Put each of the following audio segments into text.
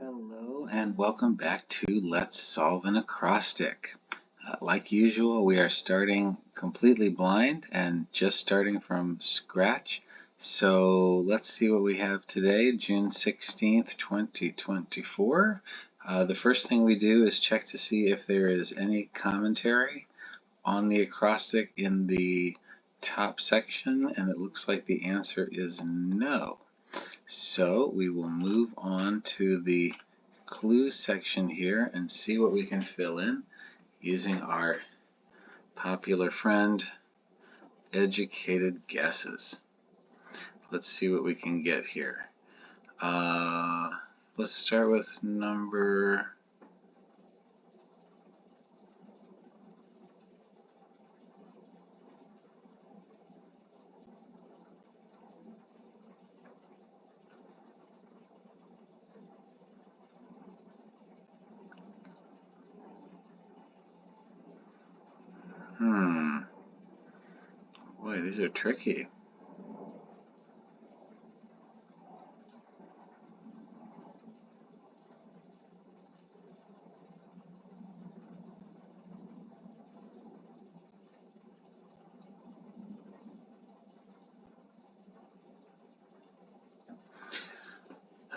Hello and welcome back to Let's Solve an Acrostic. Like usual, we are starting completely blind and just starting from scratch. So let's see what we have today, June 16th, 2024. The first thing we do is check to see if there is any commentary on the acrostic in the top section, and it looks like the answer is no. So we will move on to the clue section here and see what we can fill in using our popular friend, educated guesses. Let's see what we can get here. Let's start with number 1. Boy, these are tricky.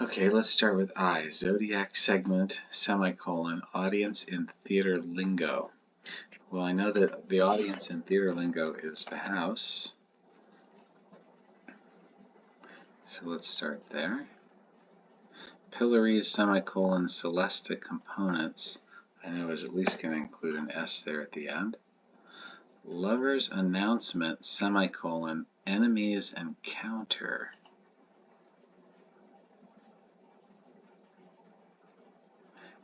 Okay, let's start with I. Zodiac segment, semicolon, audience in theater lingo. Well, I know that the audience in theater lingo is the house. So let's start there. Pilaries, semicolon, celesta components. I know is at least going to include an S there at the end. Lover's announcement, semicolon, enemies and counter.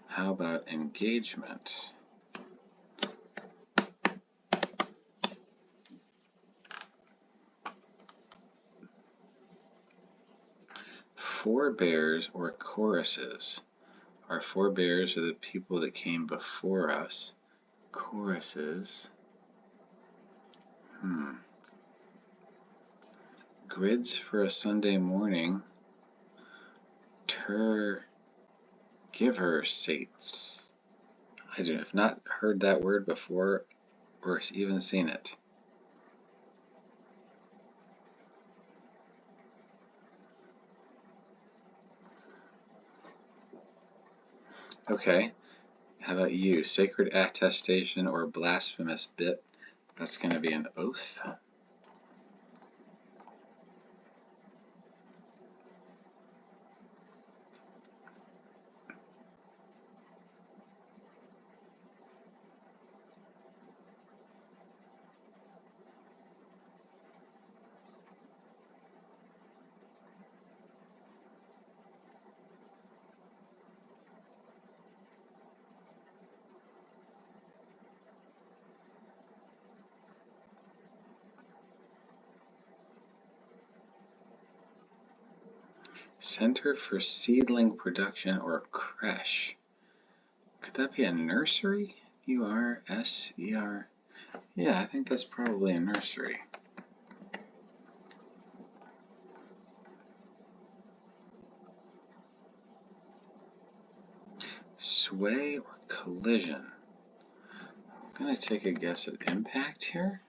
How about engagement? Forebears or choruses. Our forebears are the people that came before us. Choruses. Grids for a Sunday morning. Giver sates. I have not heard that word before or even seen it. Okay, how about you? Sacred attestation or blasphemous bit. That's going to be an oath. Center for Seedling Production or creche. Could that be a nursery? U-R-S-E-R. Yeah, I think that's probably a nursery. Sway or collision? I'm going to take a guess at impact here.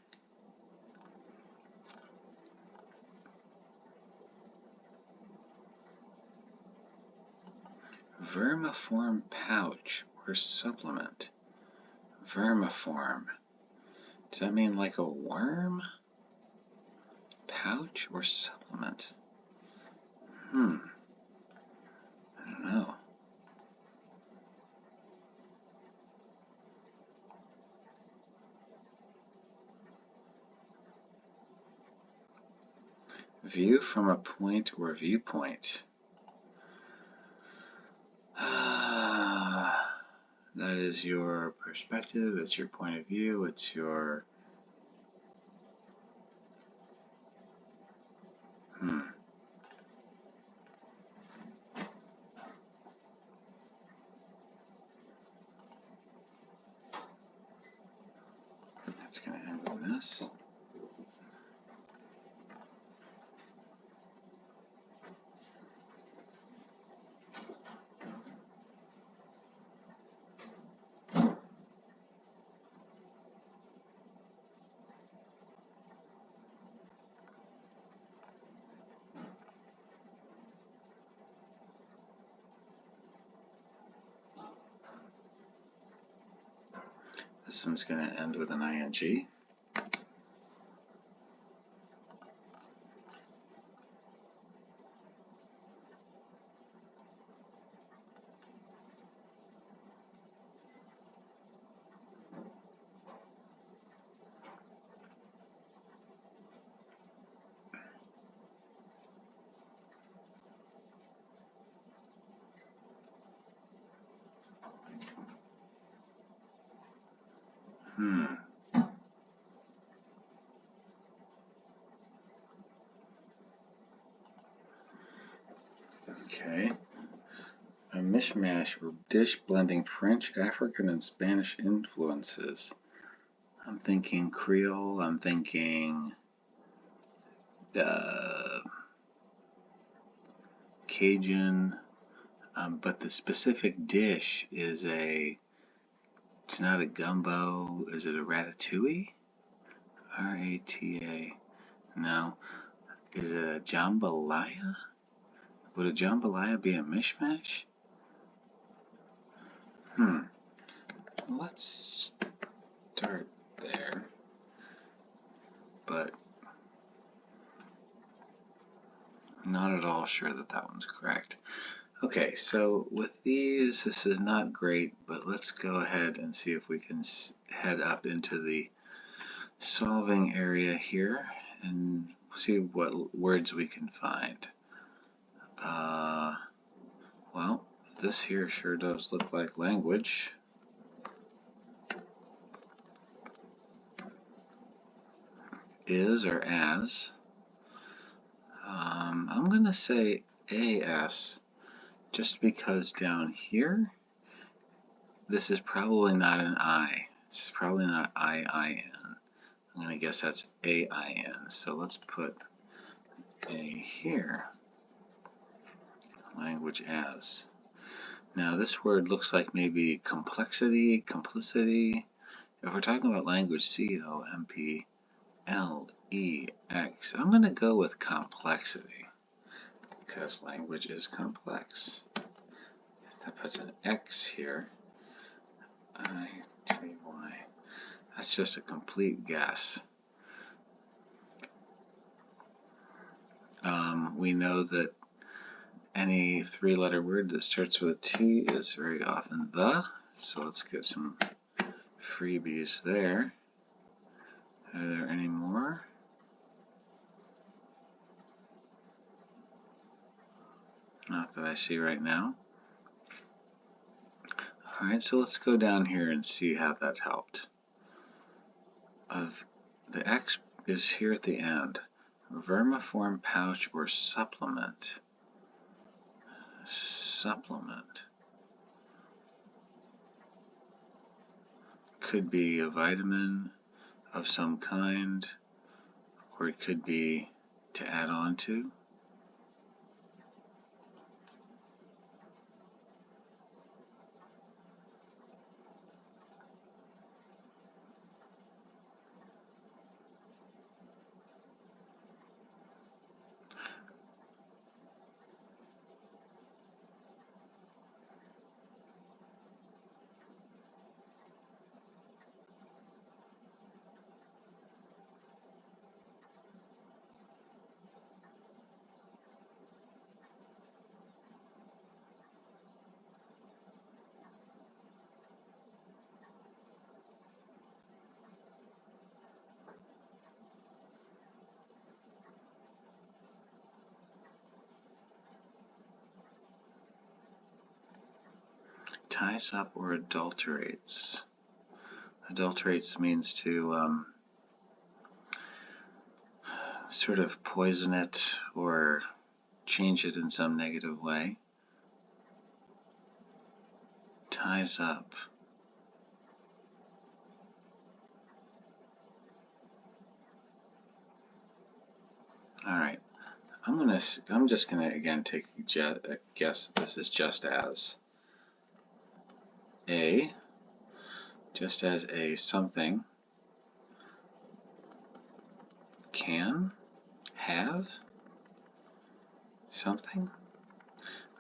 Vermiform pouch or supplement. Vermiform. Does that mean like a worm? Pouch or supplement? I don't know. View from a point or viewpoint. That is your perspective, it's your point of view, it's your... That's going to end with this. This one's going to end with an ing. Okay. A mishmash or dish blending French, African, and Spanish influences. I'm thinking Creole, I'm thinking Cajun, but the specific dish is it's not a gumbo, is it a ratatouille? R-A-T-A, no. Is it a jambalaya? Would a jambalaya be a mishmash? Let's start there. But not at all sure that that one's correct. Okay, so with these, this is not great, but let's go ahead and see if we can head up into the solving area here and see what words we can find. Well, this here sure does look like language. Is or as. I'm going to say AS just because down here, this is probably not an I. This is probably not I-I-N. I'm going to guess that's A-I-N. So let's put A here. Language as. Now this word looks like maybe complexity, complicity. If we're talking about language, C-O-M-P-L-E-X, I'm going to go with complexity because language is complex. That puts an X here. I-T-Y. That's just a complete guess. We know that any three-letter word that starts with a T is very often the, so let's get some freebies there. Are there any more? Not that I see right now. Alright, so let's go down here and see how that helped. The X is here at the end. Vermiform pouch or supplement. Supplement. Could be a vitamin of some kind, or it could be to add on to. Ties up or adulterates. Adulterates means to sort of poison it or change it in some negative way. Ties up. Alright, I'm just gonna again take a guess that this is just as. Just as a something can have something.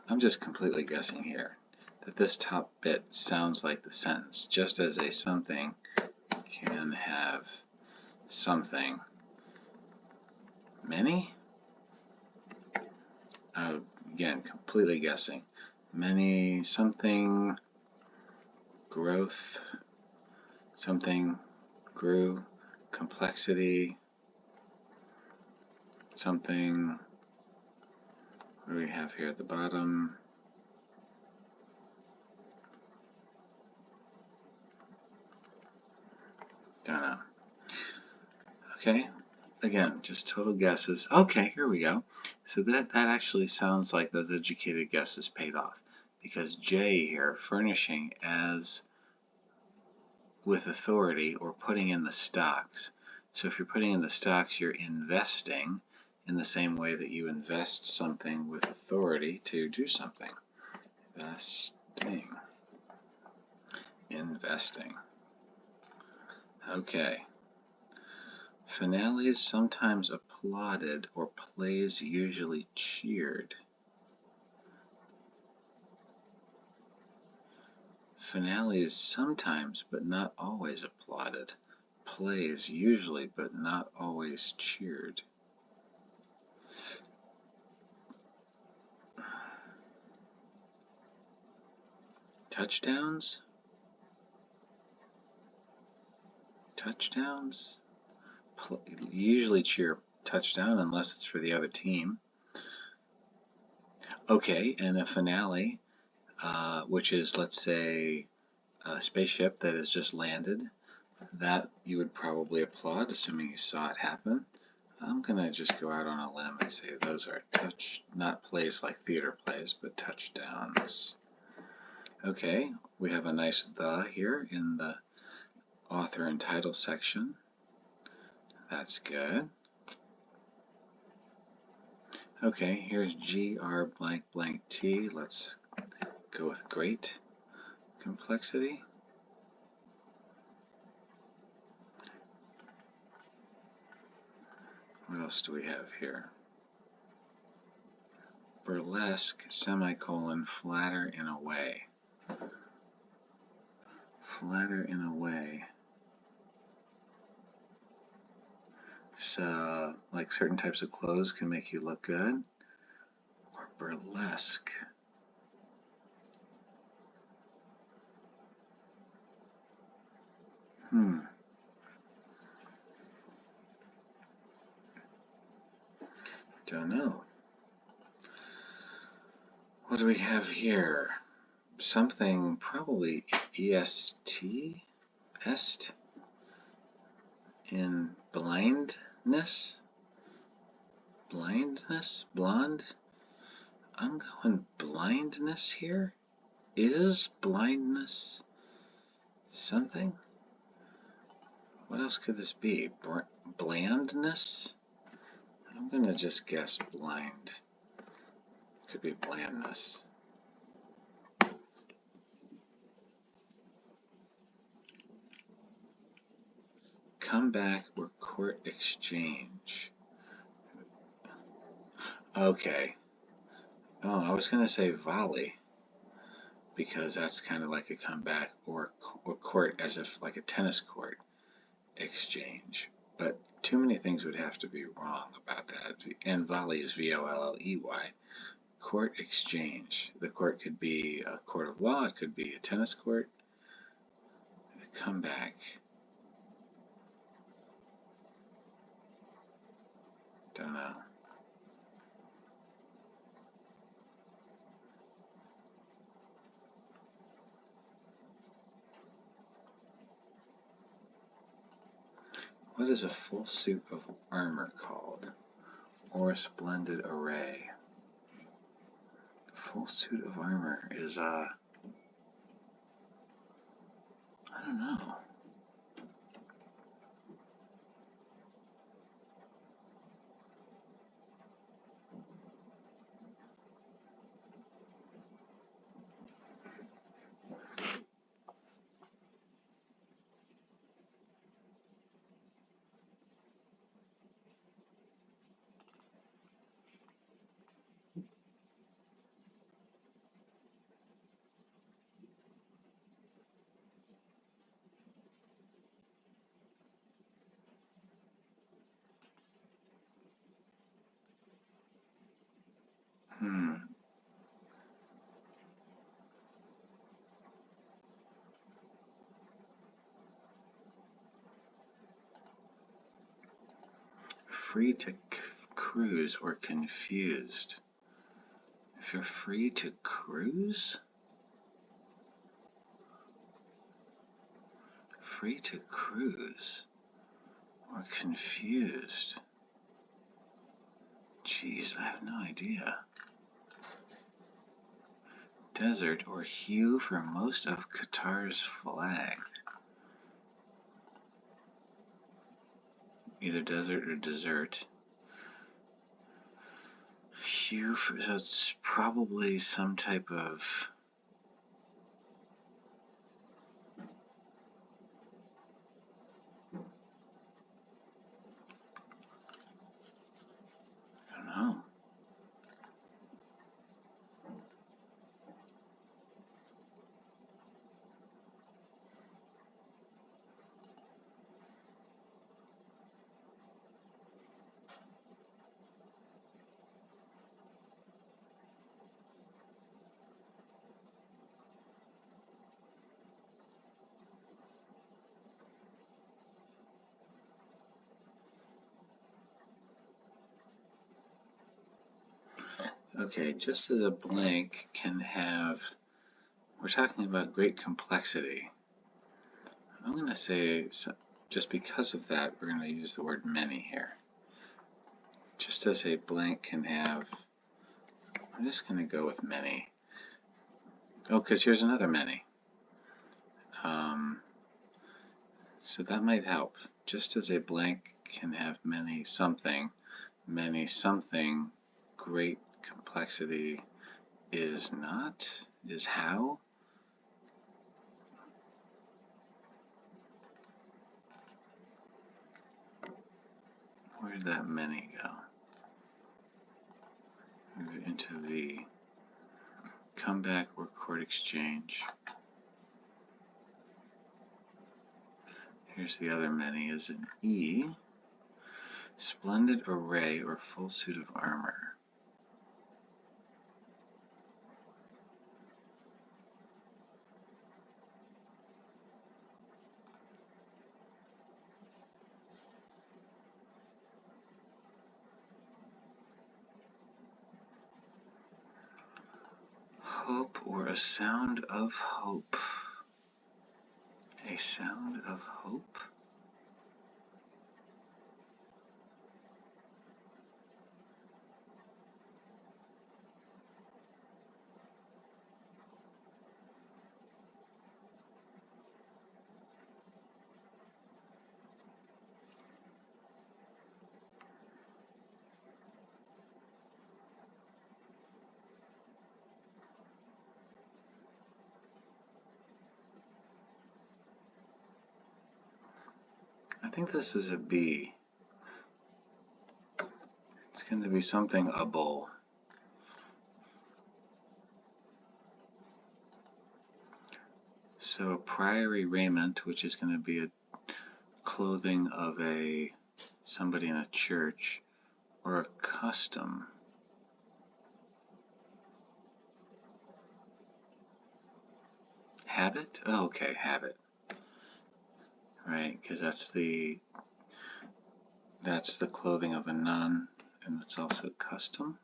I'm just completely guessing here that this top bit sounds like the sentence. Just as a something can have something. Many? Again, completely guessing. Many, something, growth, something grew, complexity, something, what do we have here at the bottom? Don't know. Okay, again, just total guesses. Okay, here we go. So that actually sounds like those educated guesses paid off, because J here, furnishing as with authority or putting in the stocks. So if you're putting in the stocks, you're investing in the same way that you invest something with authority to do something. Investing. Okay. Finales sometimes applauded or plays usually cheered. Finales sometimes but not always applauded. Plays usually but not always cheered. Touchdowns? Touchdowns? Usually cheer touchdown unless it's for the other team. Okay, and a finale, which is, let's say, a spaceship that has just landed, that you would probably applaud, assuming you saw it happen. I'm going to just go out on a limb and say those are not plays like theater plays, but touchdowns. Okay, we have a nice "the" here in the author and title section. That's good. Okay, here's GR blank blank T. Let's go with great complexity. What else do we have here? Burlesque, semicolon, flatter in a way. Flatter in a way. So, like certain types of clothes can make you look good. Or burlesque. Don't know. What do we have here? Something probably est in blindness. Blonde. I'm going blindness here. Is blindness something? What else could this be? Blandness? I'm going to just guess blind. Could be blandness. Come back or court exchange. Okay. Oh, I was going to say volley, because that's kind of like a comeback, or court as if like a tennis court exchange. But too many things would have to be wrong about that. And volley is V-O-L-L-E-Y. Court exchange. The court could be a court of law. It could be a tennis court. A comeback. Don't know. What is a full suit of armor called? Or splendid array? Full suit of armor is, I don't know. free to cruise or confused. If you're free to cruise? Free to cruise or confused? Jeez, I have no idea. Desert or hue for most of Qatar's flag. Either desert or desert. Hue for, so it's probably some type of I don't know. Okay, just as a blank can have, we're talking about great complexity. I'm going to say, just because of that, we're going to use the word many here. Just as a blank can have, I'm just going to go with many. Oh, because here's another many. So that might help. Just as a blank can have many something, great complexity is not, is how. Where did that many go? Move into V. Come back or chord exchange. Here's the other many, is an E. Splendid array or full suit of armor. Hope or a sound of hope. A sound of hope? I think this is a B. It's going to be something able. So priory raiment, which is going to be a clothing of somebody in a church, or a custom. Habit? Oh, okay, habit. Right, because that's the clothing of a nun, and it's also custom.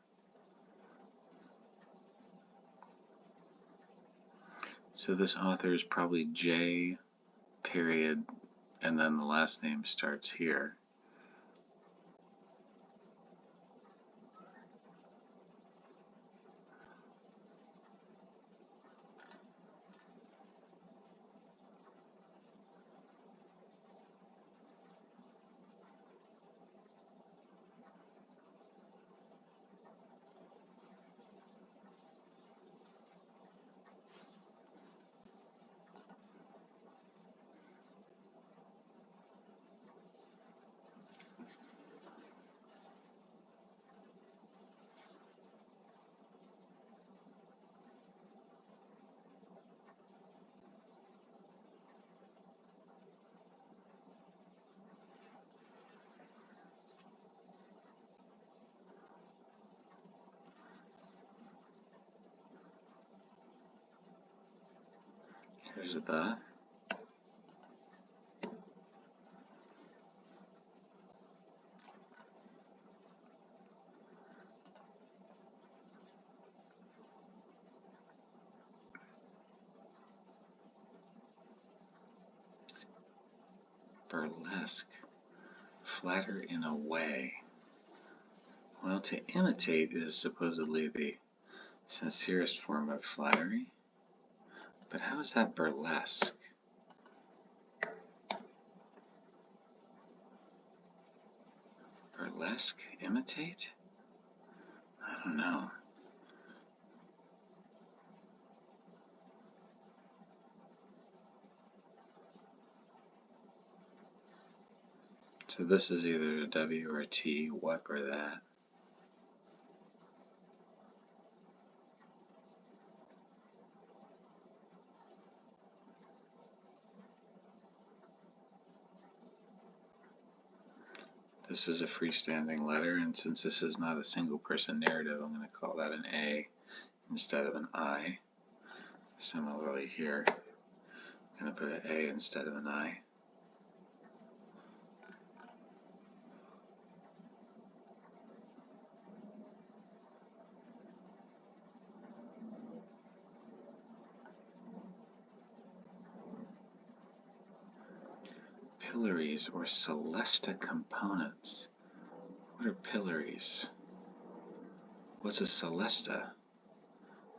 So this author is probably J. period, and then the last name starts here. Here's the. Burlesque. Flatter in a way. Well, to imitate is supposedly the sincerest form of flattery. But how is that burlesque? Burlesque? Imitate? I don't know. So this is either a W or a T, what or that. This is a freestanding letter, and since this is not a single person narrative, I'm going to call that an A instead of an I. Similarly here, I'm going to put an A instead of an I. Pillaries or celesta components. What are pillaries? What's a celesta?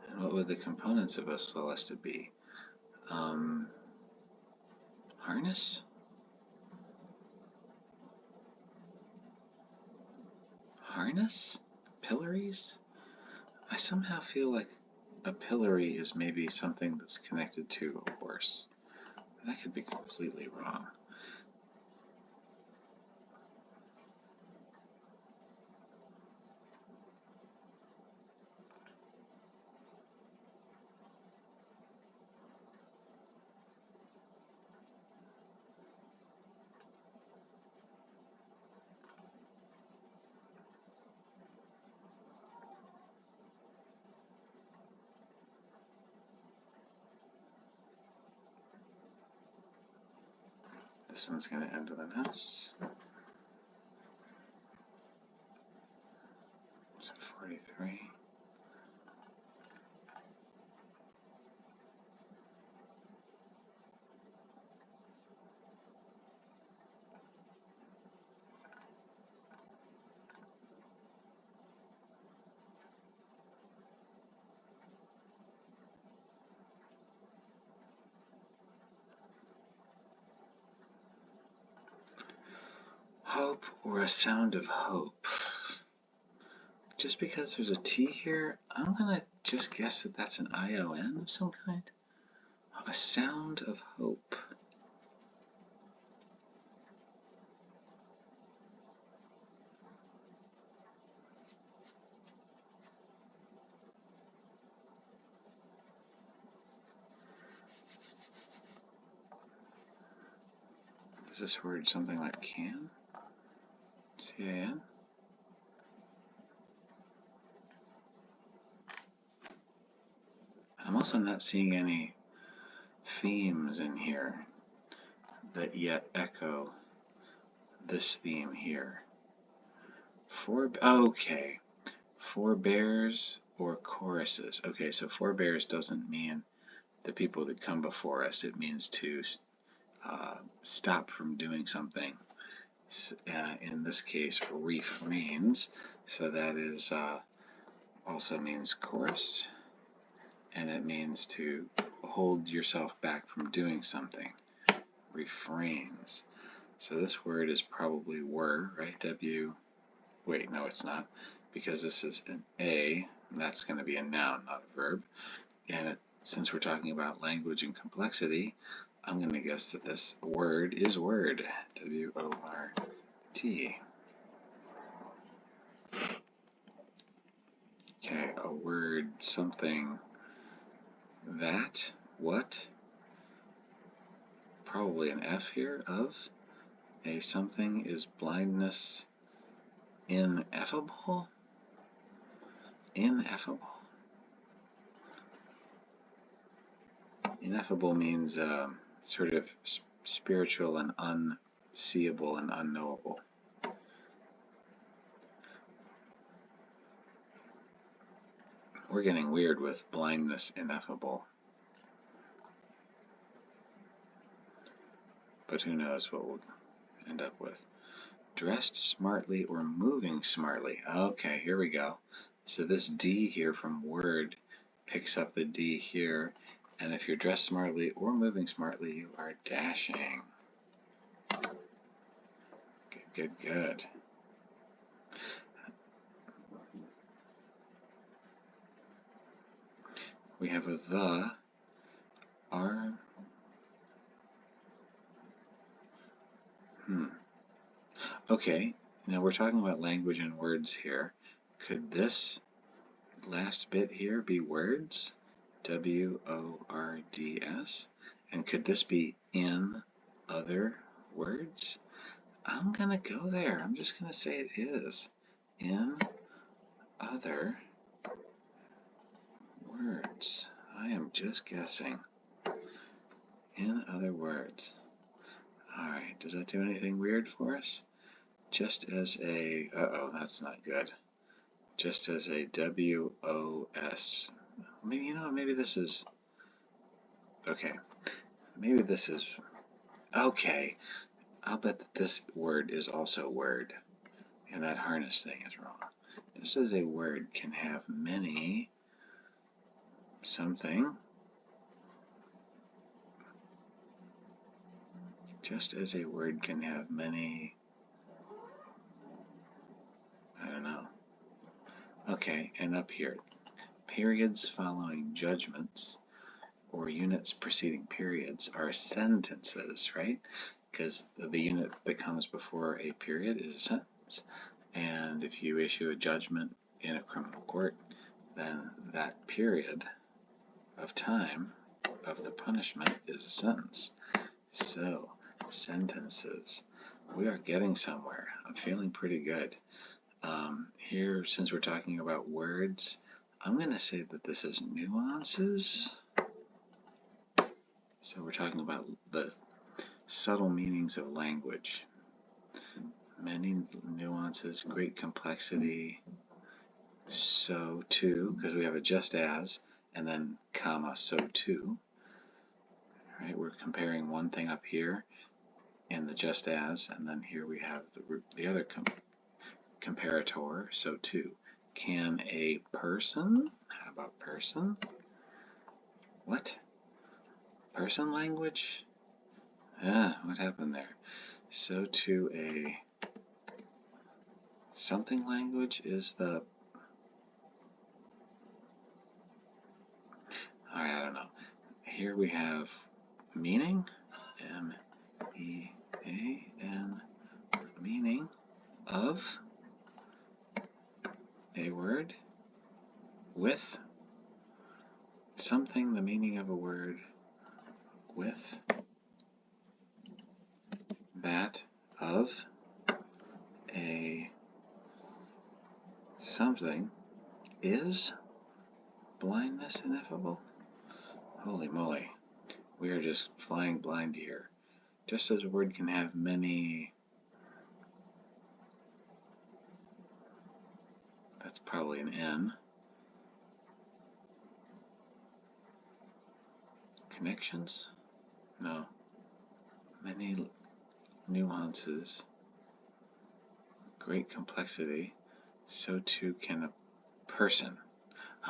And what would the components of a celesta be? Harness? Harness? Pillaries? I somehow feel like a pillory is maybe something that's connected to a horse. That could be completely wrong. This one's going to end with an S. So 43. Hope or a sound of hope. Just because there's a T here, I'm going to just guess that that's an ION of some kind. A sound of hope. Is this word something like can? C-A-N? I'm also not seeing any themes in here that yet echo this theme here. Okay. Forebears or choruses. Okay, so forebears doesn't mean the people that come before us. It means to stop from doing something. In this case, refrains. So that is also means chorus, and it means to hold yourself back from doing something. Refrains. So this word is probably were, right? Wait, no, it's not, because this is an A, and that's going to be a noun, not a verb. And since we're talking about language and complexity, I'm going to guess that this word is word. W-O-R-D. Okay, a word, something, that, what? Probably an F here, of. A something is blindness. Ineffable? Ineffable? Ineffable means sort of spiritual and unseeable and unknowable. We're getting weird with blindness ineffable. But who knows what we'll end up with? Dressed smartly or moving smartly. Okay, here we go. So this D here from word picks up the D here. And if you're dressed smartly or moving smartly, you are dashing. Good, good, good. We have a the, are, Okay, now we're talking about language and words here. Could this last bit here be words? W-O-R-D-S. And could this be in other words? I'm going to go there. I'm just going to say it is. In other words. I am just guessing. In other words. Alright, does that do anything weird for us? Just as a, that's not good. Just as a W-O-S. Maybe, maybe this is, okay. Maybe this is, okay. I'll bet that this word is also word. And that harness thing is wrong. Just as a word can have many something. Just as a word can have many, I don't know. Okay, and up here, periods following judgments or units preceding periods are sentences, right? Because the unit that comes before a period is a sentence. And if you issue a judgment in a criminal court, then that period of time of the punishment is a sentence. So, sentences. We are getting somewhere. I'm feeling pretty good. Here, since we're talking about words, I'm going to say that this is nuances. So we're talking about the subtle meanings of language. Many nuances, great complexity. So too, because we have a just as, and then comma, so too. Right, we're comparing one thing up here in the just as, and then here we have the other comparator, so too. Can a person, how about person? What? Person language? What happened there? So too a something language is the, I don't know. Here we have meaning, M-E-A-N, meaning of a word with something, the meaning of a word with that of a something is blindness ineffable. Holy moly, we are just flying blind here. Just as a word can have many, that's probably an N, connections? No. Many nuances, great complexity, so too can a person.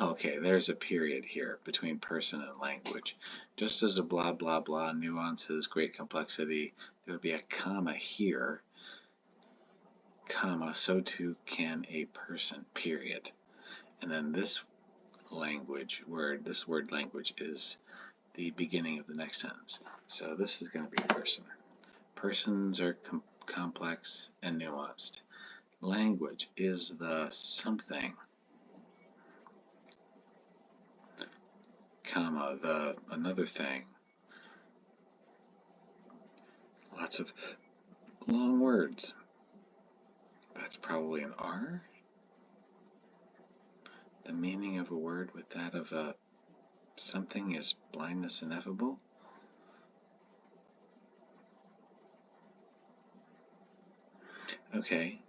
Okay, there's a period here between person and language. Just as a blah, blah, blah, nuances, great complexity, there would be a comma here, comma, so too can a person, period. And then this language word, this word language is the beginning of the next sentence. So this is going to be person. Persons are complex and nuanced. Language is the something, comma, the another thing. Lots of long words. That's probably an R. The meaning of a word with that of a something is blindness ineffable. Okay.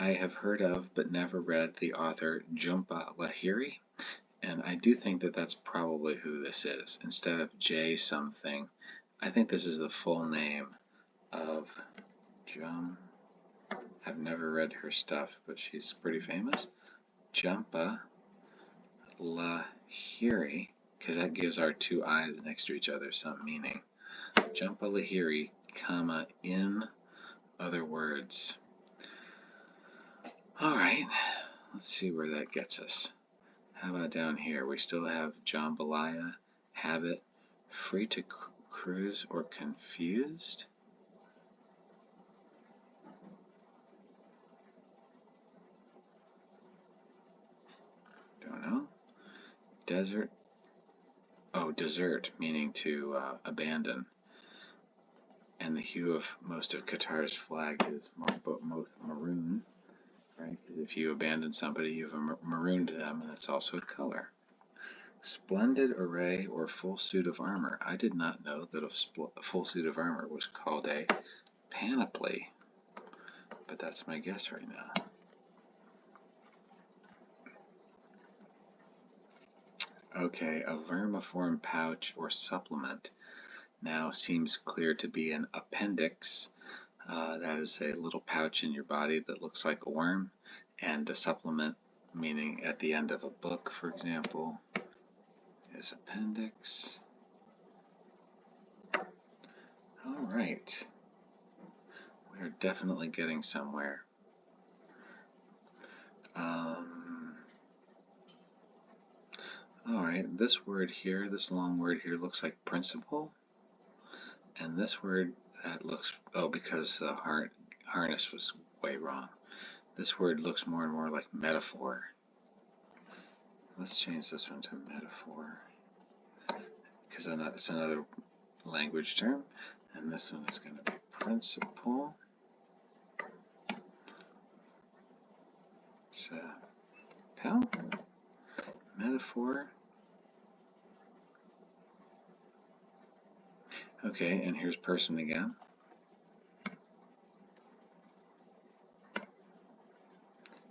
I have heard of but never read the author Jhumpa Lahiri, and I do think that that's probably who this is. Instead of J something, I think this is the full name of I've never read her stuff, but she's pretty famous. Jumpa Lahiri, because that gives our two I's next to each other some meaning. Jumpa Lahiri, comma, in other words. Alright, let's see where that gets us. How about down here? We still have jambalaya, habit, free to cruise, or confused? Don't know. Desert. Oh, desert, meaning to abandon. And the hue of most of Qatar's flag is most maroon, right? Because if you abandon somebody, you've marooned them, and it's also a color. Splendid array or full suit of armor. I did not know that a full suit of armor was called a panoply, but that's my guess right now. Okay, a vermiform pouch or supplement now seems clear to be an appendix. That is a little pouch in your body that looks like a worm, and a supplement, meaning at the end of a book, for example, is appendix. All right, we are definitely getting somewhere. All right, this word here, this long word here looks like principle, and this word that looks, oh, because the harness was way wrong. This word looks more and more like metaphor. Let's change this one to metaphor, because it's another language term, and this one is going to be principle. So, metaphor. Okay, and here's person again.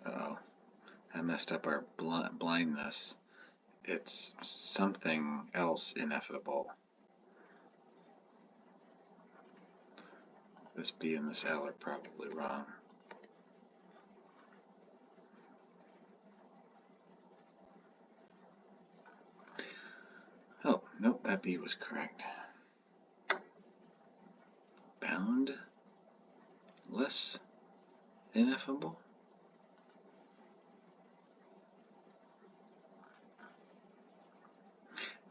Uh-oh, I messed up our blindness. It's something else ineffable. This B and this L are probably wrong. Oh, nope, that B was correct. Boundless, ineffable.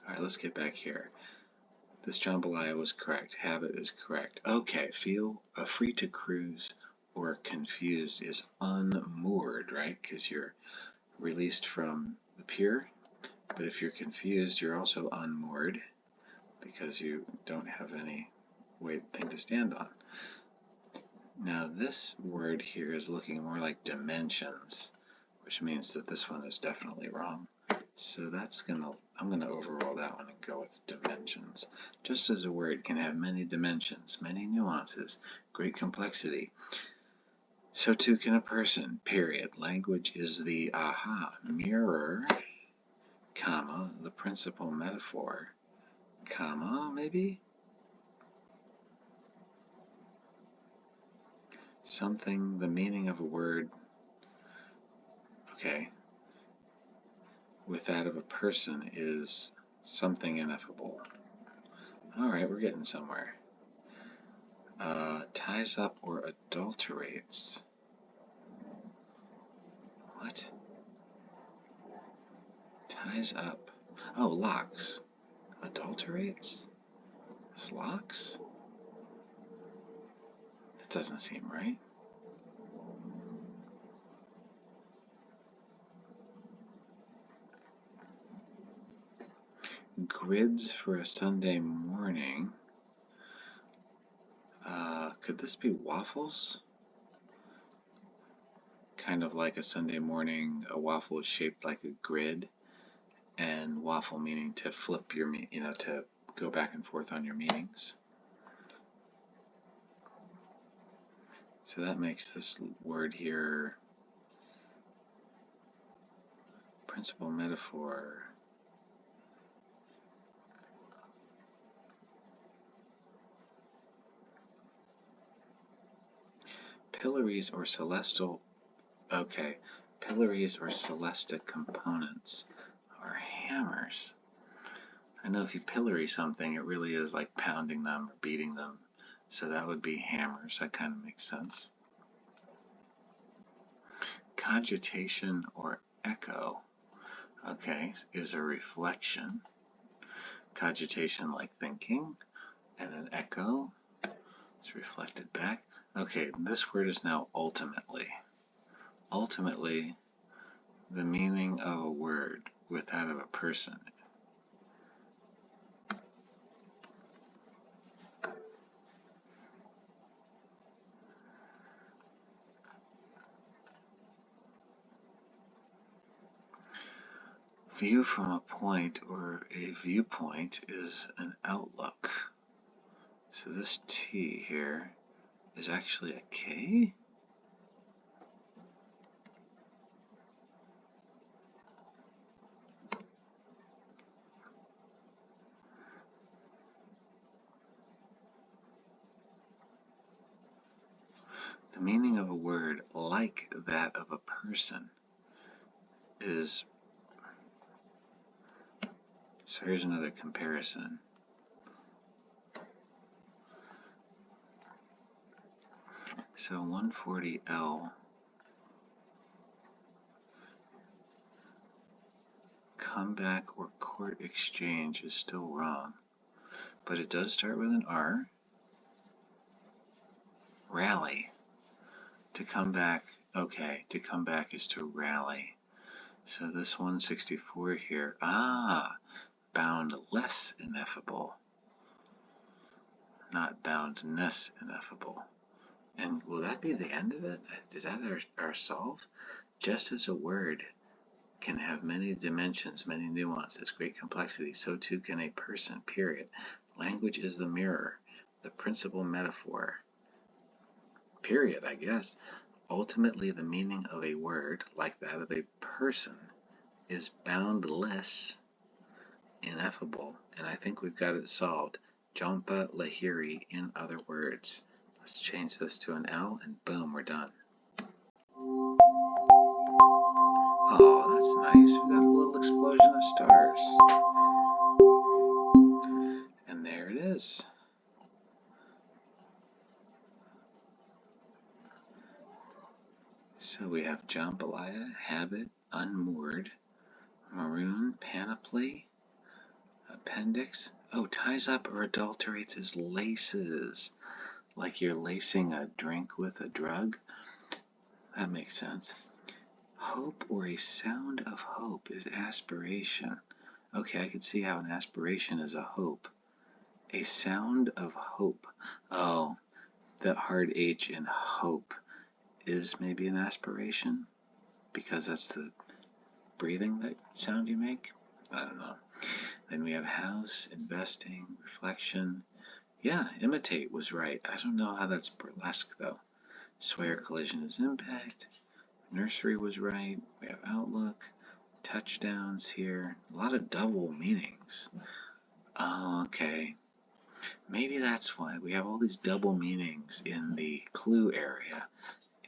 All right, let's get back here. This jambalaya was correct. Habit is correct. Okay, feel free to cruise or confused is unmoored, right? Because you're released from the pier. But if you're confused, you're also unmoored because you don't have any thing to stand on. Now this word here is looking more like dimensions, which means that this one is definitely wrong. So I'm gonna overrule that one and go with dimensions. Just as a word can have many dimensions, many nuances, great complexity, so too can a person, period. Language is the mirror, comma, the principal metaphor, comma, maybe? Something, the meaning of a word, okay, with that of a person is something ineffable. All right, we're getting somewhere. Ties up or adulterates. What? Ties up. Oh, locks. Adulterates? Locks? That doesn't seem right. Grids for a Sunday morning. Could this be waffles? Kind of like a Sunday morning, a waffle is shaped like a grid, and waffle meaning to flip your, to go back and forth on your meanings. So that makes this word here principal metaphor. Pillaries or celestial, okay, pillaries or celestic components are hammers. I know if you pillory something, it really is like pounding them or beating them. So that would be hammers. That kind of makes sense. Cogitation or echo, okay, is a reflection. Cogitation like thinking, and an echo is reflected back. Okay, this word is now ultimately. Ultimately, the meaning of a word with that of a person. View from a point or a viewpoint is an outlook. So this T here is actually a K? The meaning of a word like that of a person is, so here's another comparison. So 140L, comeback or court exchange is still wrong, but it does start with an R. Rally. To come back, okay, to come back is to rally. So this 164 here, boundless ineffable, not boundness ineffable. And will that be the end of it? Is that our solve? Just as a word can have many dimensions, many nuances, great complexity, so too can a person, period. Language is the mirror, the principal metaphor, period, I guess. Ultimately, the meaning of a word, like that of a person, is boundless, ineffable, and I think we've got it solved. Jompa lahiri, in other words. Let's change this to an L, and boom, we're done. Oh, that's nice. We got a little explosion of stars. And there it is. So we have jambalaya, habit, unmoored, maroon, panoply, appendix. Oh, ties up or adulterates his laces. Like you're lacing a drink with a drug. That makes sense. Hope or a sound of hope is aspiration. Okay, I can see how an aspiration is a hope. A sound of hope. Oh, that hard H in hope is maybe an aspiration because that's the breathing that sound you make. I don't know. Then we have house, investing, reflection. Yeah, imitate was right. I don't know how that's burlesque though. Sway or collision is impact. Nursery was right. We have outlook. Touchdowns here. A lot of double meanings. Oh, okay. Maybe that's why we have all these double meanings in the clue area.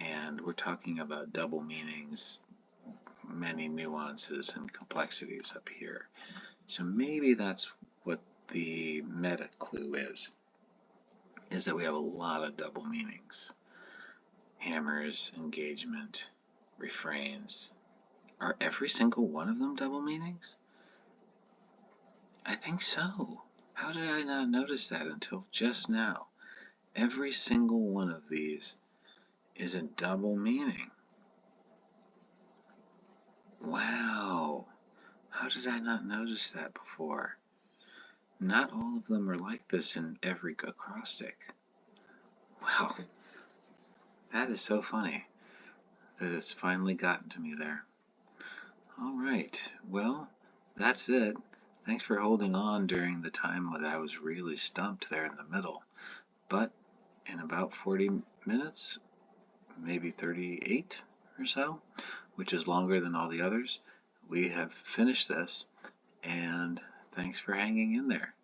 And we're talking about double meanings, many nuances and complexities up here. So maybe that's what the meta clue is that we have a lot of double meanings. Hammers, engagement, refrains. Are every single one of them double meanings? I think so. How did I not notice that until just now? Every single one of these is a double meaning. Wow. How did I not notice that before? Not all of them are like this in every acrostic. Wow. That is so funny that it's finally gotten to me there. All right. Well, that's it. Thanks for holding on during the time that I was really stumped there in the middle. But in about 40 minutes, maybe 38 or so, which is longer than all the others, we have finished this, and thanks for hanging in there.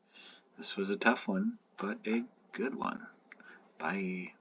This was a tough one, but a good one. Bye.